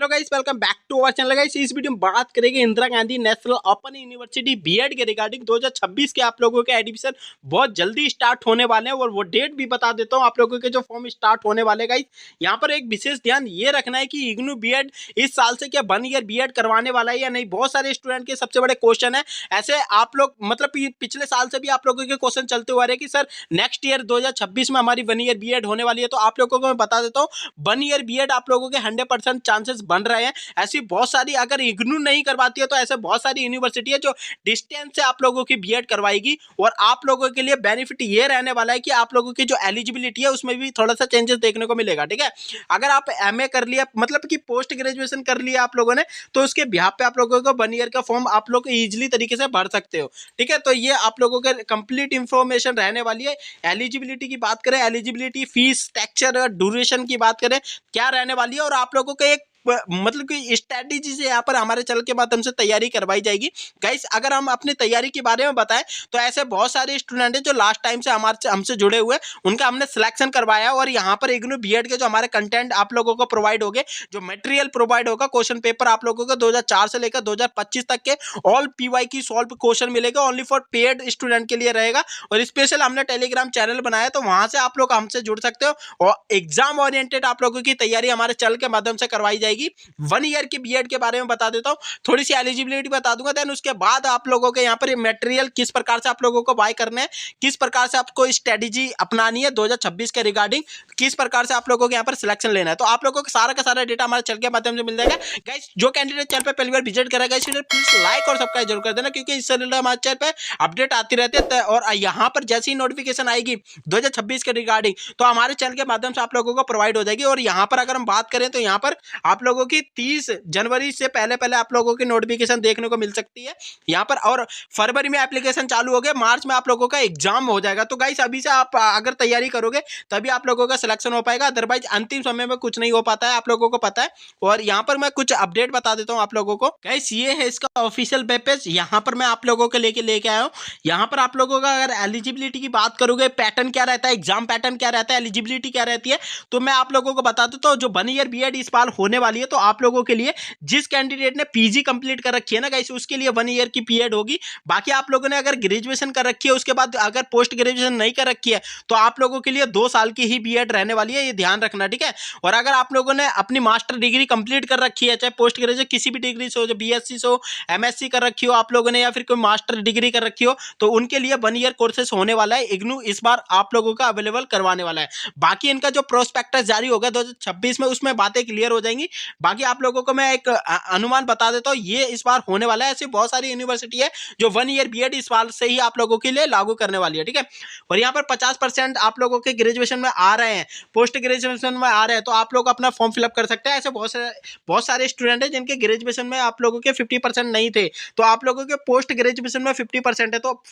Hello guys, welcome back to our channel. Guys इस video में बात करेंगे Indira Gandhi National Open University BEd के रिगार्डिंग 2026 के आप लोगों के एडमिशन बहुत जल्दी स्टार्ट होने वाले हैं और वो डेट भी बता देता हूं आप लोगों के जो फॉर्म स्टार्ट होने वाले। गाइस यहां पर एक विशेष ध्यान ये रखना है कि इग्नू बीएड इस साल से क्या 1 ईयर बीएड करवाने वाला है या नहीं। बहुत सारे स्टूडेंट के सबसे बड़े क्वेश्चन है ऐसे, आप लोग मतलब पिछले साल से भी आप लोगों के क्वेश्चन चलते हुए आ रहे हैं कि सर नेक्स्ट ईयर 2026 में हमारी 1 ईयर बीएड होने वाली है। तो आप लोगों को मैं बता देता हूँ 1 ईयर बीएड आप लोगों के 100% चांसेस बन रहे हैं। ऐसी बहुत सारी, अगर इग्नू नहीं करवाती है तो ऐसे बहुत सारी यूनिवर्सिटी है जो डिस्टेंस से आप लोगों की बीएड करवाएगी। और आप लोगों के लिए बेनिफिट ये रहने वाला है कि आप लोगों की जो एलिजिबिलिटी है उसमें भी थोड़ा सा चेंजेस देखने को मिलेगा। ठीक है, अगर आप एमए कर लिया, मतलब कि पोस्ट ग्रेजुएशन कर लिया आप लोगों ने, तो उसके बिहाफ पे आप लोगों को 1 ईयर का फॉर्म आप लोग इजिली तरीके से भर सकते हो। ठीक है, तो ये आप लोगों के कंप्लीट इंफॉर्मेशन रहने वाली है। एलिजिबिलिटी की बात करें, एलिजिबिलिटी, फीस स्ट्रक्चर, ड्यूरेशन की बात करें क्या रहने वाली है, और आप लोगों को एक मतलब कि स्ट्रेटेजी से यहाँ पर हमारे चैनल के माध्यम से तैयारी करवाई जाएगी। गाइस अगर हम अपनी तैयारी के बारे में बताएं तो ऐसे बहुत सारे स्टूडेंट हैं जो लास्ट टाइम से हमसे जुड़े हुए, उनका हमने सिलेक्शन करवाया और यहाँ पर इग्नू बीएड के जो हमारे कंटेंट आप लोगों को प्रोवाइड होंगे, जो मटेरियल प्रोवाइड होगा, क्वेश्चन पेपर आप लोगों को 2004 से लेकर 2025 तक के ऑल पीवाई की सॉल्व क्वेश्चन मिलेगा। ओनली फॉर पेड स्टूडेंट के लिए रहेगा और स्पेशल हमने टेलीग्राम चैनल बनाया, तो वहां से आप लोग हमसे जुड़ सकते हो और एग्जाम ओरिएंटेड आप लोगों की तैयारी हमारे चैनल के माध्यम से करवाई जाएगी। 1 ईयर की बीएड के बारे में बता देता हूं, थोड़ी सी एलिजिबिलिटी बता दूंगा, देन उसके बाद आप लोगों के यहाँ पर मटेरियल किस प्रकार से आप लोगों को बाय करना है, किस प्रकार से आपको स्ट्रेटेजी अपनानी है 2026 के रिगार्डिंग, किस प्रकार से आप लोगों को यहाँ पर सिलेक्शन लेना है, तो आप लोगों को सारा का सारा डेटा हमारे चैनल के माध्यम से मिल जाएगा। गाइस जो कैंडिडेट चैनल पर पहली बार विजिट करेगा इसलिए प्लीज लाइक और सब्सक्राइब जरूर कर देना, क्योंकि इससे रिलेटेड हमारे चैनल पे अपडेट आती रहती है। और यहाँ पर जैसी नोटिफिकेशन आएगी 2026 के रिगार्डिंग तो हमारे चैनल के माध्यम से आप लोगों को प्रोवाइड हो जाएगी। और यहाँ पर अगर हम बात करें तो यहाँ पर आप लोगों की 30 जनवरी से पहले आप लोगों की नोटिफिकेशन देखने को मिल सकती है यहाँ पर, और फरवरी में एप्लीकेशन चालू हो गया, मार्च में आप लोगों का एग्जाम हो जाएगा। तो गाइस अभी से आप अगर तैयारी करोगे तभी आप लोगों का सिलेक्शन हो पाएगा, अदरवाइज अंतिम समय में कुछ नहीं हो पाता है, आप लोगों को पता है। और यहाँ पर मैं कुछ अपडेट बता देता हूँ आप लोगों को। गाइस ये है इसका ऑफिशियल वेब पेज, यहाँ पर मैं आप लोगों के लेके आया हूँ। यहाँ पर आप लोगों का अगर एलिजिबिलिटी की बात करोगे, पैटर्न क्या रहता है, एग्जाम पैटर्न क्या रहता है, एलिजिबिलिटी क्या रहती है, तो मैं आप लोगों को बता दूं तो जो 1 ईयर बीएड इस बार होने वाली है, तो आप लोगों के लिए जिस कैंडिडेट ने पीजी कंप्लीट कर रखी है ना गाइस, उसके लिए 1 ईयर की बीएड होगी। बाकी आप लोगों ने अगर ग्रेजुएशन कर रखी है, उसके बाद अगर पोस्ट ग्रेजुएशन नहीं कर रखी है, तो आप लोगों के लिए 2 साल की ही बीएड रहने वाली है, ये ध्यान रखना। ठीक है, और अगर आप लोगों ने अपनी मास्टर डिग्री कंप्लीट कर रखी है, चाहे पोस्ट ग्रेजुएशन किसी भी डिग्री से हो, जो बीएससी से हो, एमएससी कर रखी हो आप लोगों ने, या फिर कोई मास्टर डिग्री कर रखी हो, तो उनके लिए 1 ईयर कोर्सेस होने वाला है। इग्नू इस बार आप लोगों का अवेलेबल करवाने वाला है। बाकी इनका जो प्रोस्पेक्टस जारी होगा 2026 में, उसमें बातें क्लियर हो जाएंगी। बाकी आप लोगों को मैं एक अनुमान बता देता हूँ, ये इस बार होने वाला है। ऐसी बहुत सारी यूनिवर्सिटी है जो 1 ईयर बीएड इस बार से ही आप लोगों के लिए लागू करने वाली है। ठीक है, और यहाँ पर 50% आप लोगों के ग्रेजुएशन में आ रहे हैं, पोस्ट ग्रेजुएशन में आ रहे हैं, तो आप लोग अपना फॉर्म फिलअप कर सकते हैं। ऐसे बहुत सारे स्टूडेंट हैं जिनके ग्रेजुएशन में आप लोगों के 50% नहीं थे, तो आप लोगों के पोस्ट ग्रेजुएशन में 50% है, तो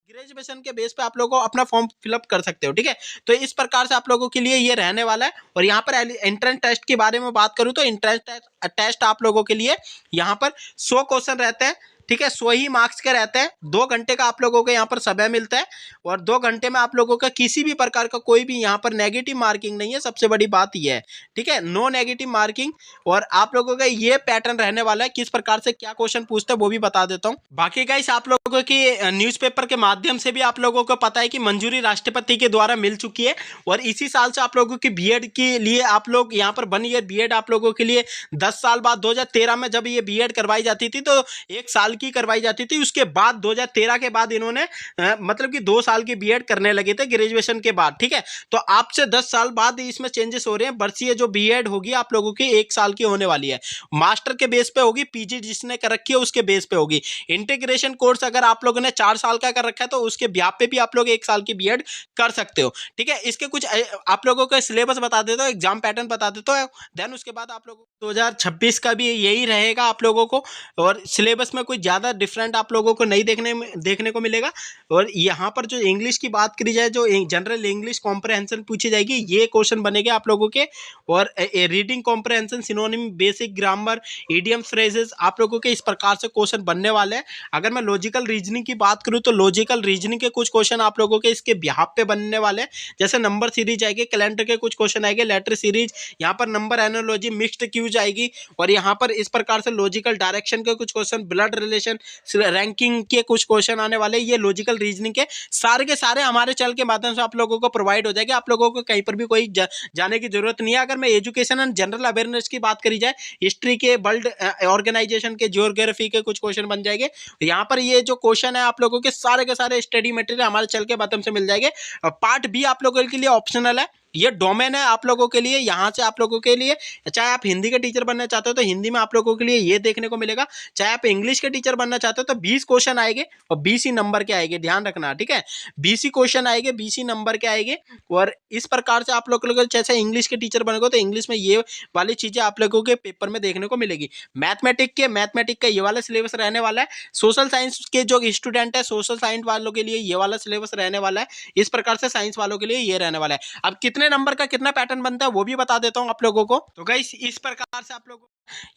ग्रेजुएशन के बेस पे आप लोगों को अपना फॉर्म फिलअप कर सकते हो। ठीक है, तो इस प्रकार से आप लोगों के लिए ये रहने वाला है। और यहाँ पर एंट्रेंस टेस्ट के बारे में बात करूँ तो एंट्रेंस टेस्ट आप लोगों के लिए यहाँ पर 100 क्वेश्चन रहते हैं। ठीक है, 100 ही मार्क्स के रहते हैं। 2 घंटे का आप लोगों को यहाँ पर समय मिलता है और 2 घंटे में आप लोगों का किसी भी प्रकार का कोई भी यहाँ पर नेगेटिव मार्किंग नहीं है, सबसे बड़ी बात यह है। ठीक है, नो नेगेटिव मार्किंग। और आप लोगों का ये पैटर्न रहने वाला है, किस प्रकार से क्या क्वेश्चन पूछते हैं वो भी बता देता हूँ। बाकी गाइस आप लोगों की न्यूज़पेपर के माध्यम से भी आप लोगों को पता है कि मंजूरी राष्ट्रपति के द्वारा मिल चुकी है, और इसी साल से आप लोगों की बीएड के लिए आप लोग यहाँ पर 1 ईयर बीएड आप लोगों के लिए 10 साल बाद, 2013 में जब ये बीएड करवाई जाती थी तो 1 साल की करवाई जाती थी, उसके बाद 2013 के बाद इन्होंने मतलब कि 2 साल की बीएड करने लगे थे ग्रेजुएशन के बाद। ठीक है, तो आपसे 10 साल बाद इसमें चेंजेस हो रहे हैं। वर्षीय जो बीएड होगी आप लोगों की 1 साल की होने वाली है, मास्टर के बेस पे होगी, पीजी जिसने कर रखी है उसके बेस पे होगी। इंटीग्रेशन कोर्स अगर आप लोगों ने 4 साल का कर रखा है तो उसके ब्याह पे भी आप लोग 1 साल की बीएड कर सकते हो। ठीक है, इसके कुछ आप लोगों को सिलेबस बता देता हूँ, एग्जाम पैटर्न बता देता हूँ, देन उसके बाद आप लोगों को 2026 का भी यही रहेगा आप लोगों को, और सिलेबस में कोई ज़्यादा डिफरेंट आप लोगों को नहीं देखने को मिलेगा। और यहाँ पर जो इंग्लिश की बात करी जाए, जो जनरल इंग्लिश कॉम्प्रहेंशन पूछी जाएगी, ये क्वेश्चन बनेंगे आप लोगों के। और reading comprehension, synonym, basic grammar, idiom phrases आप लोगों के इस प्रकार से क्वेश्चन बनने वाले हैं। अगर मैं लॉजिकल रीजनिंग की बात करूँ तो लॉजिकल रीजनिंग के कुछ क्वेश्चन आप लोगों के इसके बिहाफ पे बनने वाले हैं, जैसे नंबर सीरीज आएगी, कैलेंडर के कुछ क्वेश्चन आएंगे, लेटर सीरीज, यहाँ पर number analogy, mixed cues use आएगी। और यहाँ पर इस प्रकार से लॉजिकल डायरेक्शन के कुछ क्वेश्चन, ब्लड रिलेशन, रैंकिंग के कुछ क्वेश्चन आने वाले, ये लॉजिकल रीजनिंग के सारे हमारे चैनल के माध्यम से आप लोगों को प्रोवाइड हो जाएगा। आप लोगों को कहीं पर भी कोई जाने की जरूरत नहीं है। अगर मैं एजुकेशन एंड जनरल अवेयरनेस की बात करी जाए, हिस्ट्री के, वर्ल्ड ऑर्गेनाइजेशन के, ज्योग्राफी के कुछ क्वेश्चन बन जाएंगे। यहाँ पर ये जो क्वेश्चन है आप लोगों के सारे स्टडी मटेरियल हमारे चैनल के माध्यम से मिल जाएंगे। पार्ट बी आप लोगों के लिए ऑप्शनल है, ये डोमेन है आप लोगों के लिए। यहाँ से आप लोगों के लिए, चाहे आप हिंदी के टीचर बनना चाहते हो तो हिंदी में आप लोगों के लिए ये देखने को मिलेगा, चाहे आप इंग्लिश के टीचर बनना चाहते हो तो 20 क्वेश्चन आएंगे और 20 ही नंबर के आएंगे, ध्यान रखना, ठीक है। 20 ही क्वेश्चन आएंगे, 20 ही नंबर के आएंगे। और इस प्रकार से आप लोग जैसे इंग्लिश के टीचर बनोगे तो इंग्लिश में ये वाली चीजें आप लोगों के पेपर में देखने को मिलेगी। मैथमेटिक का ये वाला सिलेबस रहने वाला है। सोशल साइंस के जो स्टूडेंट है, सोशल साइंस वालों के लिए ये वाला सिलेबस रहने वाला है। इस प्रकार से साइंस वालों के लिए ये रहने वाला है। अब कितने नंबर का कितना पैटर्न बनता है वो भी बता देता हूं आप लोगों को। तो गाइस इस प्रकार से आप लोगों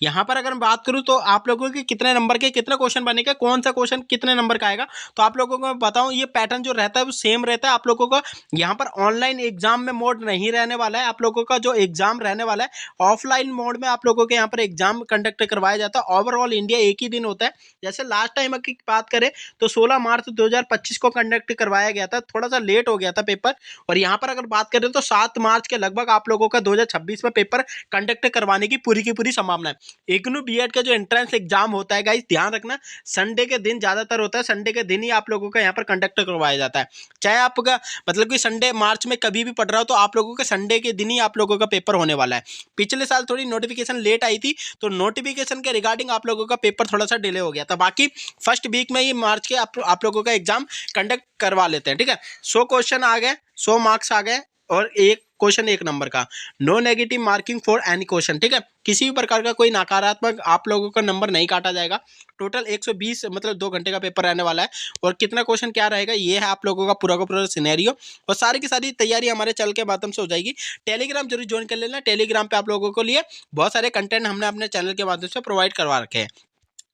यहाँ पर अगर मैं बात करूं तो आप लोगों के कितने नंबर के कितने क्वेश्चन बनेगा, कौन सा क्वेश्चन कितने नंबर का आएगा, तो आप लोगों को मैं बताऊं ये पैटर्न जो रहता है वो सेम रहता है। आप लोगों को यहाँ पर ऑनलाइन एग्जाम में मोड नहीं रहने वाला है। आप लोगों का जो एग्जाम रहने वाला है ऑफलाइन मोड में आप लोगों के यहाँ पर एग्जाम कंडक्ट करवाया जाता है। ओवरऑल इंडिया एक ही दिन होता है। जैसे लास्ट टाइम की बात करें तो 16 मार्च 2025 को कंडक्ट करवाया गया था, थोड़ा सा लेट हो गया था पेपर। और यहाँ पर अगर बात करें तो 7 मार्च के लगभग आप लोगों का 2026 में पेपर कंडक्ट करवाने की पूरी संभावना है। इग्नू बीएड का जो एंट्रेंस एग्जाम होता है गाइस, ध्यान रखना संडे के दिन ज्यादातर होता है। संडे के दिन ही आप लोगों का यहाँ पर कंडक्ट करवाया जाता है। चाहे आपका मतलब कि संडे मार्च में कभी भी पढ़ रहा हो तो आप लोगों के संडे के दिन ही आप लोगों का पेपर होने वाला है। पिछले साल थोड़ी नोटिफिकेशन लेट आई थी तो नोटिफिकेशन के रिगार्डिंग आप लोगों का पेपर थोड़ा सा डिले हो गया था। बाकी फर्स्ट वीक में ही मार्च के आप लोगों का एग्जाम कंडक्ट करवा लेते हैं, ठीक है। 100 क्वेश्चन आ गए, 100 मार्क्स आ गए और एक क्वेश्चन 1 नंबर का, no negative marking for any question, ठीक है। किसी भी प्रकार का कोई नकारात्मक आप लोगों का नंबर नहीं काटा जाएगा। टोटल 120 मतलब 2 घंटे का पेपर रहने वाला है। और कितना क्वेश्चन क्या रहेगा ये है आप लोगों का पूरा सिनेरियो। और सारी की सारी तैयारी हमारे चैनल के माध्यम से हो जाएगी। टेलीग्राम जरूर ज्वाइन कर लेना। टेलीग्राम पे आप लोगों को लिए बहुत सारे कंटेंट हमने अपने चैनल के माध्यम से प्रोवाइड करवा रखे हैं,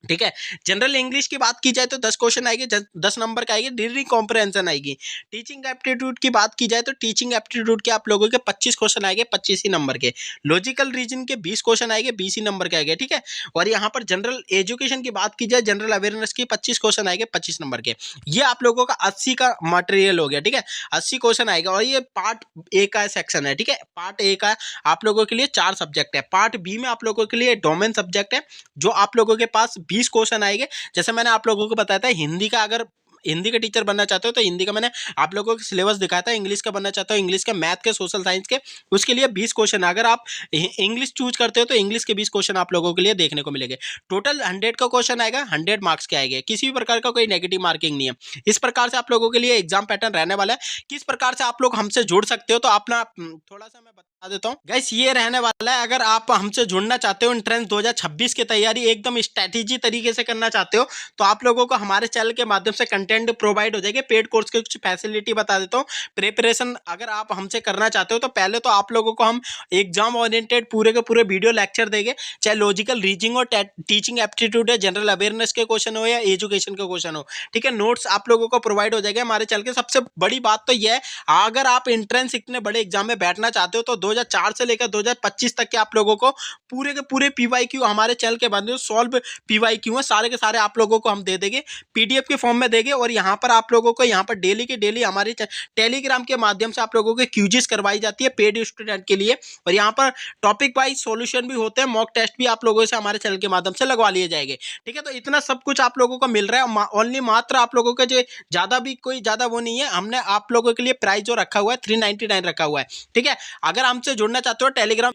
ठीक है। जनरल इंग्लिश की बात की जाए तो 10 क्वेश्चन आएंगे, 10 नंबर का आएगी। रीडिंग कॉम्प्रहेंशन आएगी। टीचिंग एप्टीट्यूड की बात की जाए तो टीचिंग एप्टीट्यूड के आप लोगों के 25 क्वेश्चन आएंगे, 25 ही नंबर के। लॉजिकल रीजन के 20 क्वेश्चन आएंगे, 20 ही नंबर के आएंगे, ठीक है। और यहाँ पर जनरल एजुकेशन की बात की जाए, जनरल अवेयरनेस की 25 क्वेश्चन आएंगे, 25 नंबर के। ये आप लोगों का 80 का मटेरियल हो गया, ठीक है। 80 क्वेश्चन आएगा। और ये पार्ट ए का सेक्शन है, ठीक है। पार्ट ए का आप लोगों के लिए 4 सब्जेक्ट है। पार्ट बी में आप लोगों के लिए डोमेन सब्जेक्ट है जो आप लोगों के पास 20 क्वेश्चन आएंगे। जैसे मैंने आप लोगों को बताया था हिंदी का, अगर हिंदी के टीचर बनना चाहते हो तो हिंदी का मैंने आप लोगों को सिलेबस दिखाया था। इंग्लिश का बनना चाहते हो, इंग्लिश के, मैथ के, सोशल साइंस के, उसके लिए 20 क्वेश्चन। अगर आप इंग्लिश चूज करते हो तो इंग्लिश के 20 क्वेश्चन आप लोगों के लिए देखने को मिलेंगे। टोटल 100 का क्वेश्चन आएगा, 100 मार्क्स के आएंगे। किसी भी प्रकार का कोई नेगेटिव मार्किंग नहीं है। इस प्रकार से आप लोगों के लिए एग्जाम पैटर्न रहने वाला है। किस प्रकार से आप लोग हमसे जुड़ सकते हो तो अपना थोड़ा सा मैं बता देता हूँ गाइस। ये रहने वाला है, अगर आप हमसे जुड़ना चाहते हो, एंट्रेंस 2026 की तैयारी एकदम स्ट्रैटेजी तरीके से करना चाहते हो तो आप लोगों को हमारे चैनल के माध्यम से कंटेंट प्रोवाइड हो जाएगी। पेड कोर्स के कुछ फैसिलिटी बता देता हूँ। प्रिपरेशन अगर आप हमसे करना चाहते हो तो पहले तो आप लोगों को हम एग्जाम ओरिएंटेड पूरे के पूरे वीडियो लेक्चर देंगे, चाहे लॉजिकल रीजनिंग और टीचिंग एप्टीट्यूड है, जनरल अवेयरनेस के क्वेश्चन हो या एजुकेशन के क्वेश्चन हो, ठीक है। नोट्स आप लोगों को प्रोवाइड हो जाएगा हमारे चैनल के। सबसे बड़ी बात तो यह है, अगर आप एंट्रेंस इतने बड़े एग्जाम में बैठना चाहते हो तो 2004 से लेकर 2025 तक के आप लोगों को पूरे के पूरे पीवाईक्यू हमारे चैनल के माध्यम से सॉल्व पीवाईक्यू है, सारे के सारे आप लोगों को हम दे देंगे, पीडीएफ के फॉर्म में देंगे। और यहाँ पर आप लोगों को यहाँ पर डेली के डेली हमारे टेलीग्राम के माध्यम से आप लोगों के क्यूजीज करवाई जाती है पेड स्टूडेंट के लिए। और यहाँ पर टॉपिक वाइज सॉल्यूशन भी होते हैं, मॉक टेस्ट भी आप लोगों से हमारे चैनल के माध्यम से लगवा लिए जाएंगे, ठीक है। तो इतना सब कुछ आप लोगों को मिल रहा है। ओनली मात्र आप लोगों का जो ज्यादा भी कोई ज्यादा वो नहीं है। हमने आप लोगों के लिए प्राइस जो रखा हुआ है 399 रखा हुआ है, ठीक है। अगर हमसे जुड़ना चाहते हो टेलीग्राम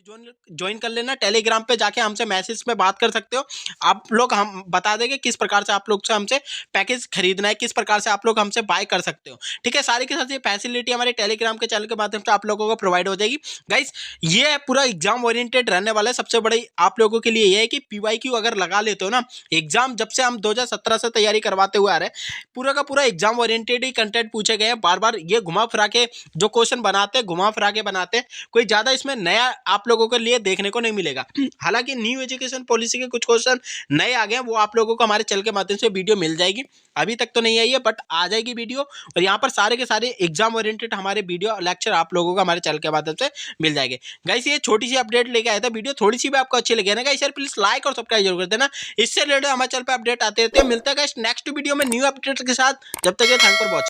ज्वाइन कर लेना। टेलीग्राम पे जाके हमसे मैसेज में बात कर सकते हो। आप लोग हम बता देंगे किस प्रकार से आप लोग से हमसे पैकेज खरीदना है, किस प्रकार से आप लोग हमसे बाय कर सकते हो, ठीक है। सारी के साथ ये फैसिलिटी हमारे टेलीग्राम के चैनल के माध्यम से आप लोगों को प्रोवाइड हो जाएगी। गाइस ये पूरा एग्जाम ओरिएंटेड रहने वाला है। सबसे बड़ी आप लोगों के लिए ये है कि पीवाईक्यू अगर लगा लेते हो ना, एग्जाम जब से हम 2017 से तैयारी करवाते हुए आ रहे हैं, पूरा का पूरा एग्जाम ओरिएंटेड ही कंटेंट पूछे गए हैं। बार बार ये घुमा फिरा के जो क्वेश्चन बनाते हैं, घुमा फिरा के बनाते हैं, कोई ज्यादा इसमें नया आप लोगों के लिए देखने को नहीं मिलेगा। हालांकि न्यू एजुकेशन पॉलिसी के कुछ क्वेश्चन नए आ गए हैं, वो आप लोगों को हमारे चैनल के माध्यम से वीडियो मिल जाएगी। अभी तक तो नहीं आई है बट आ जाएगी वीडियो, और यहाँ पर सारे के सारे एग्जाम ओरिएंटेड हमारे वीडियो लेक्चर आप लोगों को हमारे चैनल के माध्यम से मिल जाएंगे। गाइस ये छोटी सी अपडेट लेके आया था, वीडियो थोड़ी सी भी आपको अच्छी लगी ना गाइस यार प्लीज लाइक और सब्सक्राइब जरूर कर देना। इससे रिलेटेड हमारे चैनल पे अपडेट आते रहते हैं। मिलता है गाइस नेक्स्ट वीडियो में न्यू अपडेट के साथ। जब तक ये थैंक फॉर वॉचिंग।